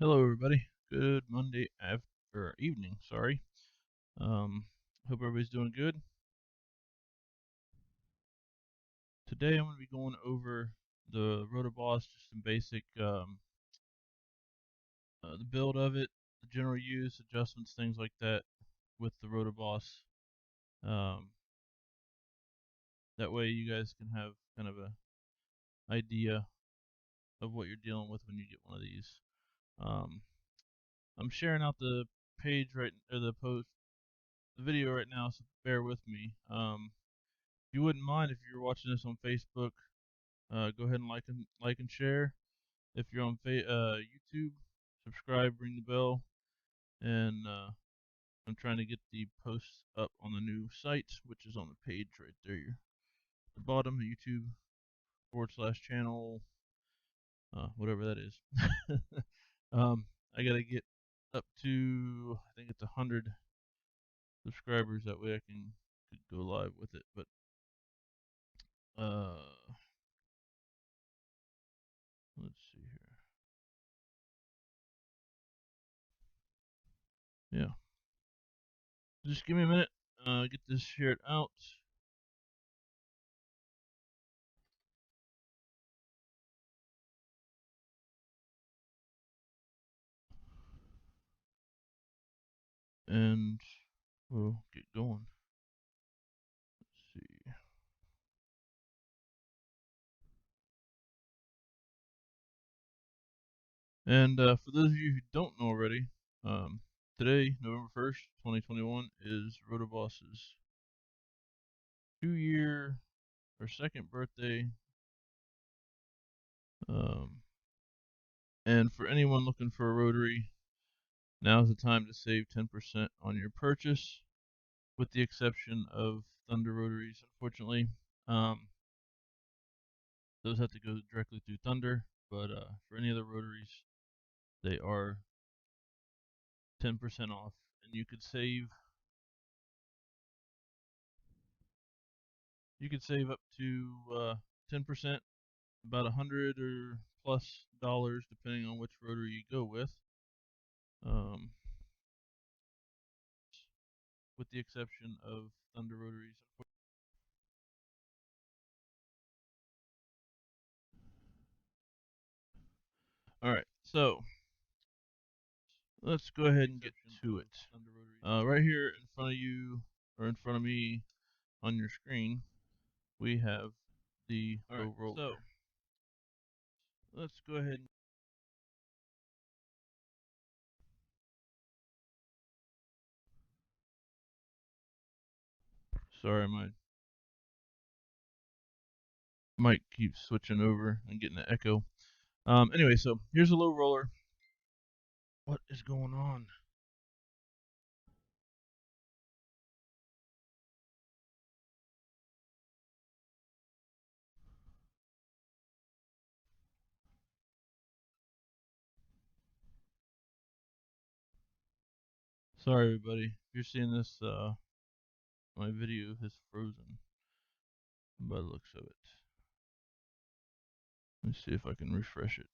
Hello, everybody. Good Monday after evening. Sorry. Um, Hope everybody's doing good. Today, I'm going to be going over the Rotoboss, just some basic, the build of it, the general use, adjustments, things like that with the Rotoboss. Um, that way, you guys can have kind of a idea of what you're dealing with when you get one of these. Um, I'm sharing out the page right, or the video right now, so bear with me. If you wouldn't mind, if you're watching this on Facebook, go ahead and like and share. If you're on YouTube, subscribe, ring the bell, and I'm trying to get the posts up on the new site, which is on the page right there. The bottom of YouTube/channel, whatever that is. I gotta get up to, I think it's 100 subscribers. That way I could go live with it. But uh, let's see here. Yeah. Just give me a minute. Get this shared out. And we'll get going. Let's see. And for those of you who don't know already, today, November 1st, 2021, is Rotoboss's 2-year or second birthday. Um, and for anyone looking for a rotary, now's the time to save 10% on your purchase, with the exception of Thunder rotaries, unfortunately. Um, those have to go directly through Thunder, but for any other rotaries, they are 10% off, and you could save up to 10%, about 100 or plus dollars, depending on which rotary you go with. Um, with the exception of Thunder rotaries. All right, so let's go ahead and get to it. Right here in front of you, or in front of me on your screen, we have the low roller. So let's go ahead and sorry, my mic keeps switching over and getting an echo. Anyway, so here's a low roller. What is going on? Sorry, everybody. If you're seeing this, my video has frozen by the looks of it. Let's see if I can refresh it.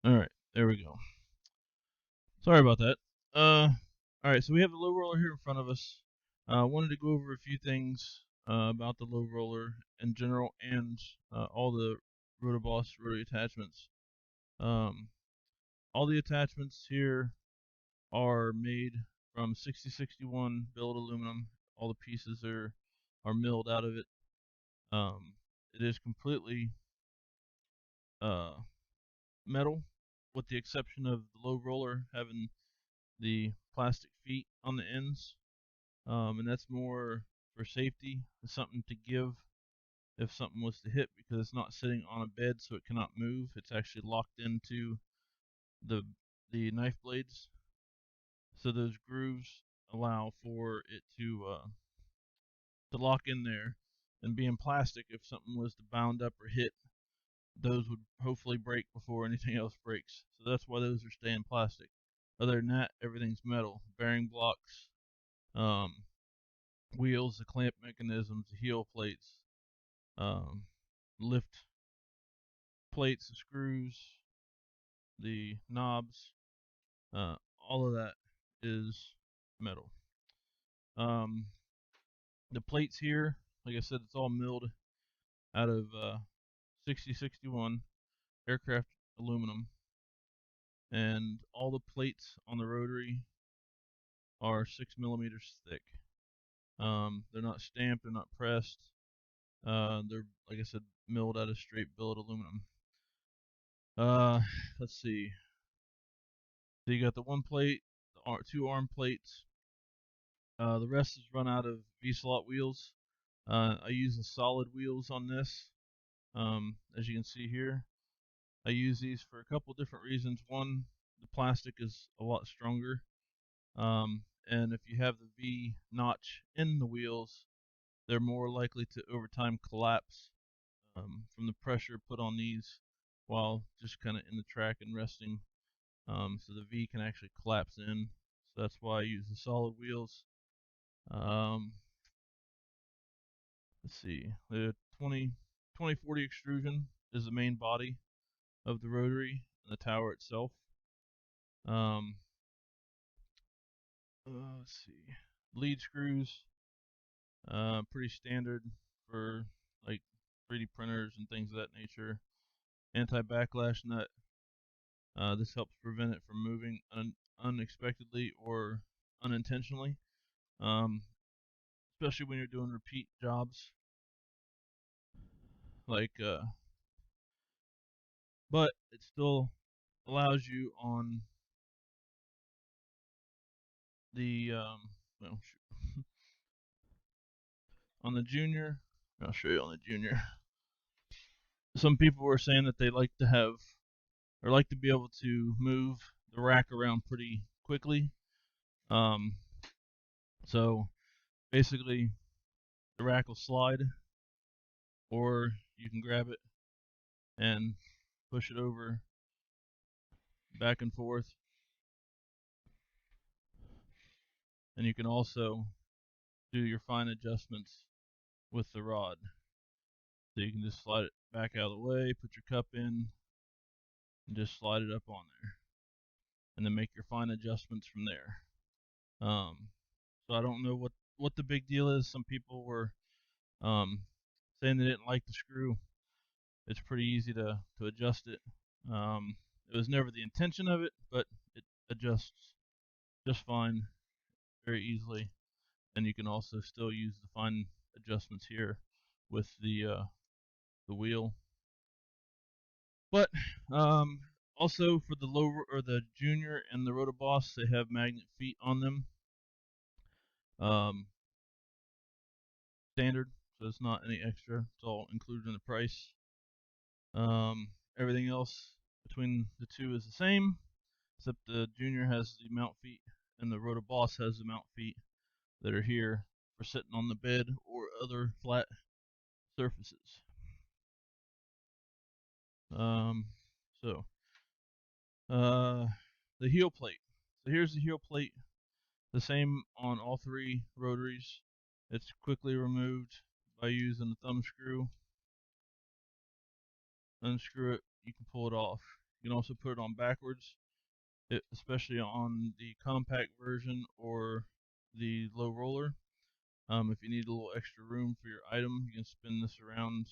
All right, there we go. Sorry about that. All right, so we have the low roller here in front of us. Wanted to go over a few things about the low roller in general and all the Rotoboss rotary attachments. Um, all the attachments here are made from 6061 billet aluminum. All the pieces are milled out of it. It is completely uh, metal, with the exception of the low roller having the plastic feet on the ends, and that's more for safety. It's something to give if something was to hit, because it's not sitting on a bed, so it cannot move. It's actually locked into the knife blades, so those grooves allow for it to lock in there. And being plastic, if something was to bound up or hit, those would hopefully break before anything else breaks. So that's why those are staying plastic. Other than that, everything's metal. Bearing blocks, um, wheels, the clamp mechanisms, the heel plates, um, lift plates, the screws, the knobs, all of that is metal. Um, the plates here, like I said, it's all milled out of 6061 aircraft aluminum, and all the plates on the rotary are 6 millimeters thick. They're not stamped, they're not pressed. They're, like I said, milled out of straight billet aluminum. Uh, let's see. So you got the one plate, the two arm plates. The rest is run out of V-slot wheels. I use the solid wheels on this. As you can see here, I use these for a couple different reasons. One, the plastic is a lot stronger. And if you have the V notch in the wheels, they're more likely to over time collapse from the pressure put on these while just kind of in the track and resting. So the V can actually collapse in. So that's why I use the solid wheels. Um, let's see, the 2040 extrusion is the main body of the rotary and the tower itself. Um, let's see, lead screws, pretty standard for like 3D printers and things of that nature. Anti-backlash nut. This helps prevent it from moving unexpectedly or unintentionally, um, especially when you're doing repeat jobs. Like, but it still allows you on the well, shoot, on the junior. I'll show you on the junior. Some people were saying that they like to have or like to be able to move the rack around pretty quickly. Um, so basically, the rack will slide, or you can grab it and push it over back and forth. And you can also do your fine adjustments with the rod. So you can just slide it back out of the way, put your cup in, and just slide it up on there. And then make your fine adjustments from there. So I don't know what the big deal is. Some people were saying they didn't like the screw. It's pretty easy to adjust it. It was never the intention of it, but it adjusts just fine, very easily. And you can also still use the fine adjustments here with the wheel. But also for the low or the junior and the Rotoboss, they have magnet feet on them. Um, Standard, so it's not any extra. It's all included in the price. Everything else between the two is the same, except the junior has the mount feet and the Rotoboss has the mount feet that are here for sitting on the bed or other flat surfaces. Um, so the heel plate. So here's the heel plate, the same on all three rotaries. It's quickly removed by using the thumb screw. Unscrew it, you can pull it off. You can also put it on backwards, especially on the compact version or the low roller. If you need a little extra room for your item, you can spin this around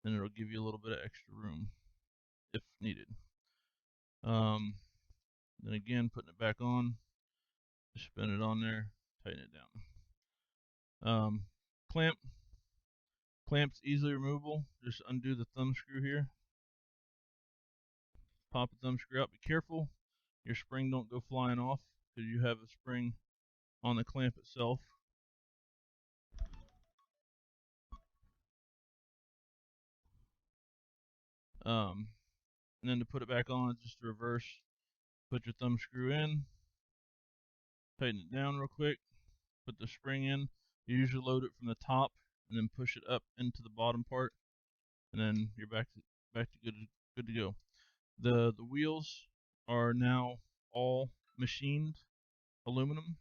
and it'll give you a little bit of extra room if needed. Um, then again, putting it back on, just spin it on there, tighten it down. Clamp. Clamp's easily removable. Just undo the thumb screw here. Pop the thumb screw out. Be careful your spring don't go flying off because you have a spring on the clamp itself. And then to put it back on, just reverse. Put your thumb screw in, tighten it down real quick, put the spring in. You usually load it from the top and then push it up into the bottom part, and then you're back to good to go. The wheels are now all machined aluminum.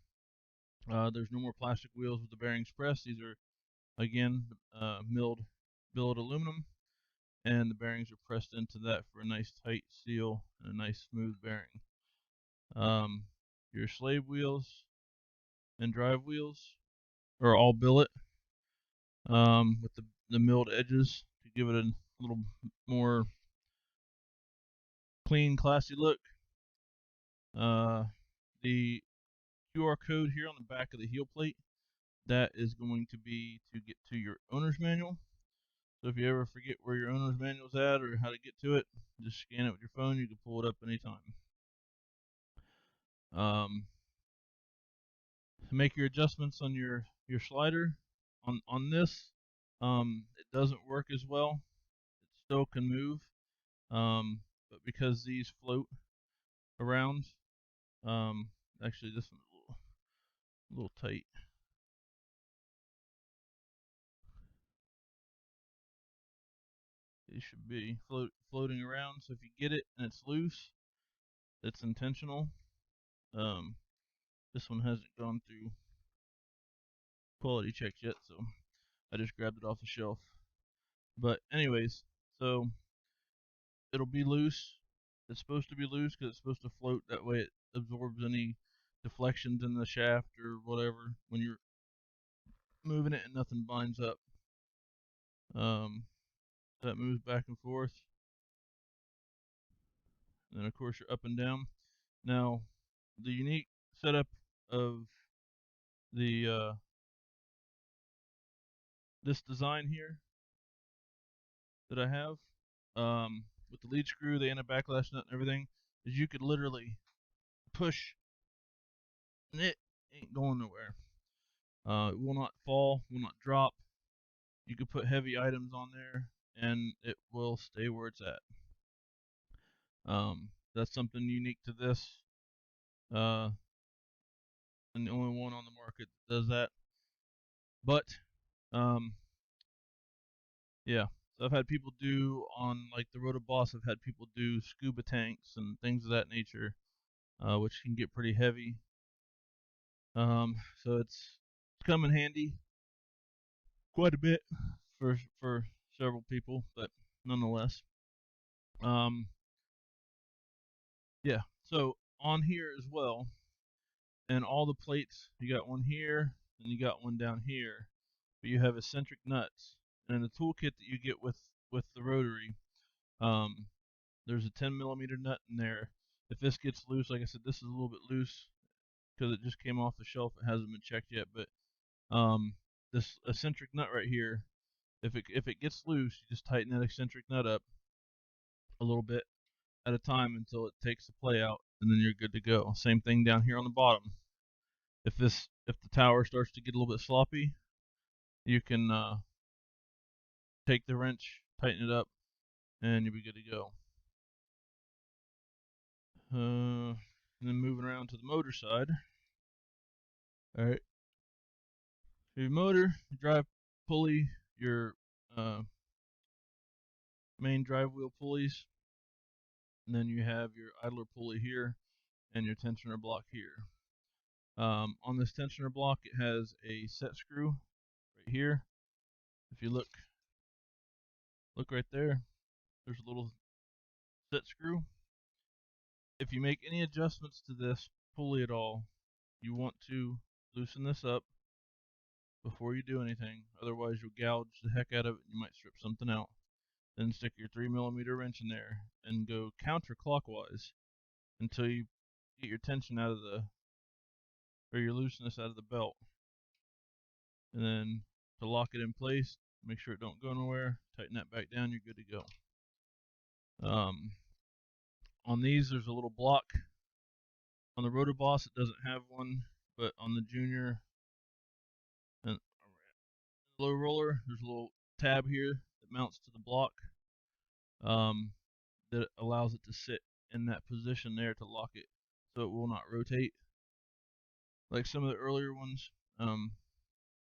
There's no more plastic wheels with the bearings pressed. These are again milled billet aluminum, and the bearings are pressed into that for a nice tight seal and a nice smooth bearing. Your slave wheels and drive wheels are all billet with the milled edges to give it a little more clean, classy look. The QR code here on the back of the heel plate, that is going to be to get to your owner's manual. So if you ever forget where your owner's manual's at or how to get to it, just scan it with your phone. You can pull it up anytime. To make your adjustments on your slider on this, it doesn't work as well. It still can move, but because these float around, um, actually this one's a little tight. It should be floating around. So if you get it and it's loose, it's intentional. Um, this one hasn't gone through quality checks yet, so I just grabbed it off the shelf. But anyways, so it'll be loose. It's supposed to be loose because it's supposed to float. That way it absorbs any deflections in the shaft or whatever when you're moving it and nothing binds up. Um, that moves back and forth. And then of course you're up and down. Now, the unique setup of the this design here that I have, with the lead screw, the anti-backlash nut, and everything, is you could literally push, and it ain't going nowhere. It will not fall, will not drop. You could put heavy items on there, and it will stay where it's at. That's something unique to this, uh, and the only one on the market that does that. But, um, yeah. So I've had people do on like the Rotoboss. I've had people do scuba tanks and things of that nature, which can get pretty heavy. So it's come in handy quite a bit for several people, but nonetheless, um, yeah. So on here as well, and all the plates, you got one here, and you got one down here, but you have eccentric nuts, and in the toolkit that you get with the rotary, um, there's a 10 millimeter nut in there. If this gets loose, like I said, this is a little bit loose because it just came off the shelf. It hasn't been checked yet, but this eccentric nut right here, if it gets loose, you just tighten that eccentric nut up a little bit at a time until it takes the play out, and then you're good to go. Same thing down here on the bottom. If the tower starts to get a little bit sloppy, you can take the wrench, tighten it up, and you'll be good to go. And then moving around to the motor side. All right, your motor, your drive pulley, your main drive wheel pulleys, and then you have your idler pulley here and your tensioner block here. On this tensioner block, it has a set screw right here. If you look right there, there's a little set screw. If you make any adjustments to this pulley at all, you want to loosen this up before you do anything. Otherwise, you'll gouge the heck out of it and you might strip something out. Then stick your 3 millimeter wrench in there and go counterclockwise until you get your tension out of your looseness out of the belt. And then to lock it in place, make sure it don't go nowhere, tighten that back down, you're good to go. On these, there's a little block. On the Rotoboss, it doesn't have one, but on the Junior and low roller, there's a little tab here that mounts to the block, um, that allows it to sit in that position there to lock it so it will not rotate. Like some of the earlier ones,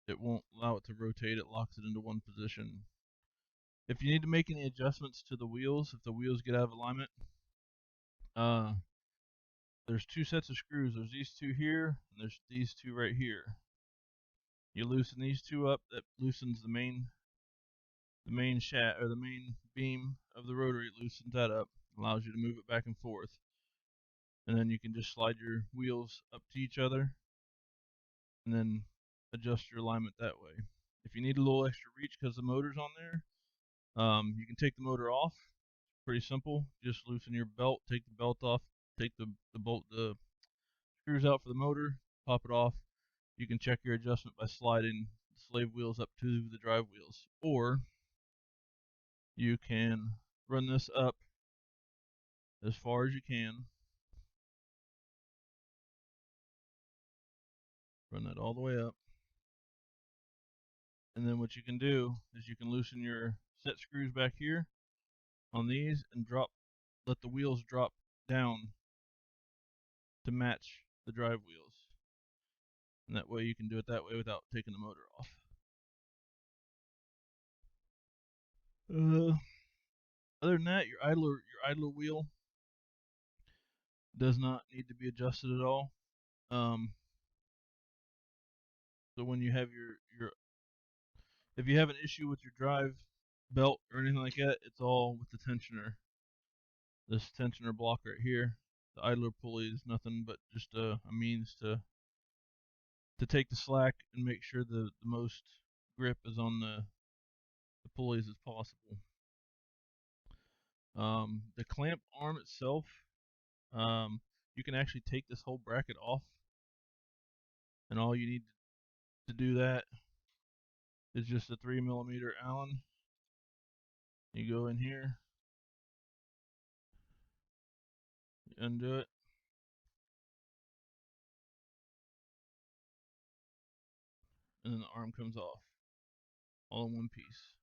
it won't allow it to rotate, it locks it into one position. If you need to make any adjustments to the wheels, if the wheels get out of alignment, there's two sets of screws. There's these two here, and there's these two right here. You loosen these two up, that loosens the the main shaft or the main beam of the rotary. It loosens that up, allows you to move it back and forth, and then you can just slide your wheels up to each other and then adjust your alignment that way. If you need a little extra reach because the motor's on there, you can take the motor off. Pretty simple. Just loosen your belt, take the belt off, take the screws out for the motor, pop it off. You can check your adjustment by sliding the slave wheels up to the drive wheels, or you can run this up as far as you can. Run that all the way up. And then what you can do is you can loosen your set screws back here on these and let the wheels drop down to match the drive wheels. And that way you can do it that way without taking the motor off. Other than that, your idler wheel does not need to be adjusted at all. So when you have your if you have an issue with your drive belt or anything like that, it's all with the tensioner. This tensioner block right here. The idler pulley is nothing but just a means to take the slack and make sure the most grip is on the pulleys as possible. The clamp arm itself, you can actually take this whole bracket off, and all you need to do that is just a 3mm Allen. You go in here, you undo it, and then the arm comes off, all in one piece.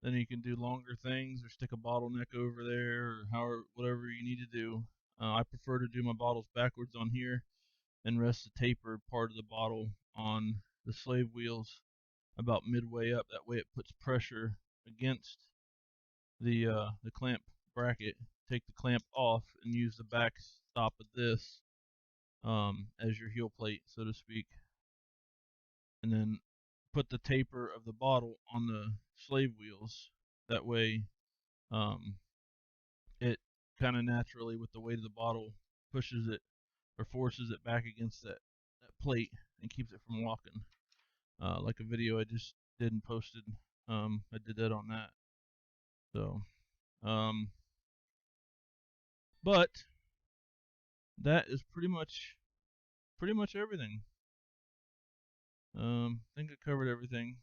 Then you can do longer things or stick a bottleneck over there or whatever you need to do. I prefer to do my bottles backwards on here and rest the tapered part of the bottle on the slave wheels about midway up. That way it puts pressure against the clamp bracket. Take the clamp off and use the back stop of this as your heel plate, so to speak, and then put the taper of the bottle on the slave wheels. That way, it kind of naturally, with the weight of the bottle, pushes it or forces it back against that plate and keeps it from walking. Like a video I just did and posted, I did that on that. So, but that is pretty much everything. I think I covered everything.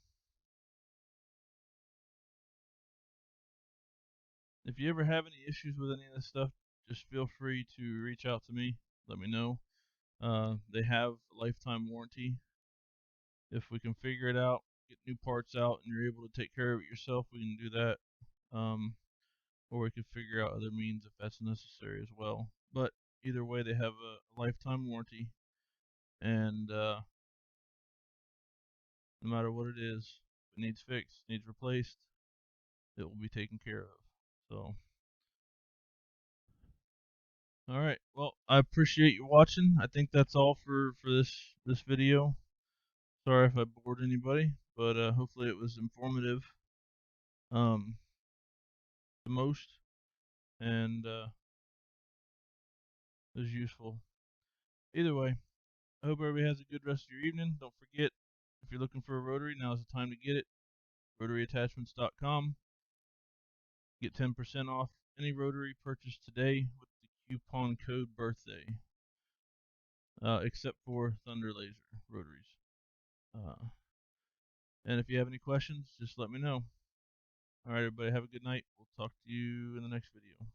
If you ever have any issues with any of this stuff, just feel free to reach out to me. Let me know. They have a lifetime warranty. If we can figure it out, get new parts out, and you're able to take care of it yourself, we can do that. Um, or we could figure out other means if that's necessary as well. But either way, they have a lifetime warranty, and no matter what it is, if it needs fixed, needs replaced, it will be taken care of. So, all right. Well, I appreciate you watching. I think that's all for this video. Sorry if I bored anybody, but hopefully it was informative. Um, the most, and it was useful. Either way, I hope everybody has a good rest of your evening. Don't forget, if you're looking for a rotary, now's the time to get it. RotaryAttachments.com. Get 10% off any rotary purchased today with the coupon code BIRTHDAY, except for Thunder Laser rotaries. And if you have any questions, just let me know. All right, everybody, have a good night. We'll talk to you in the next video.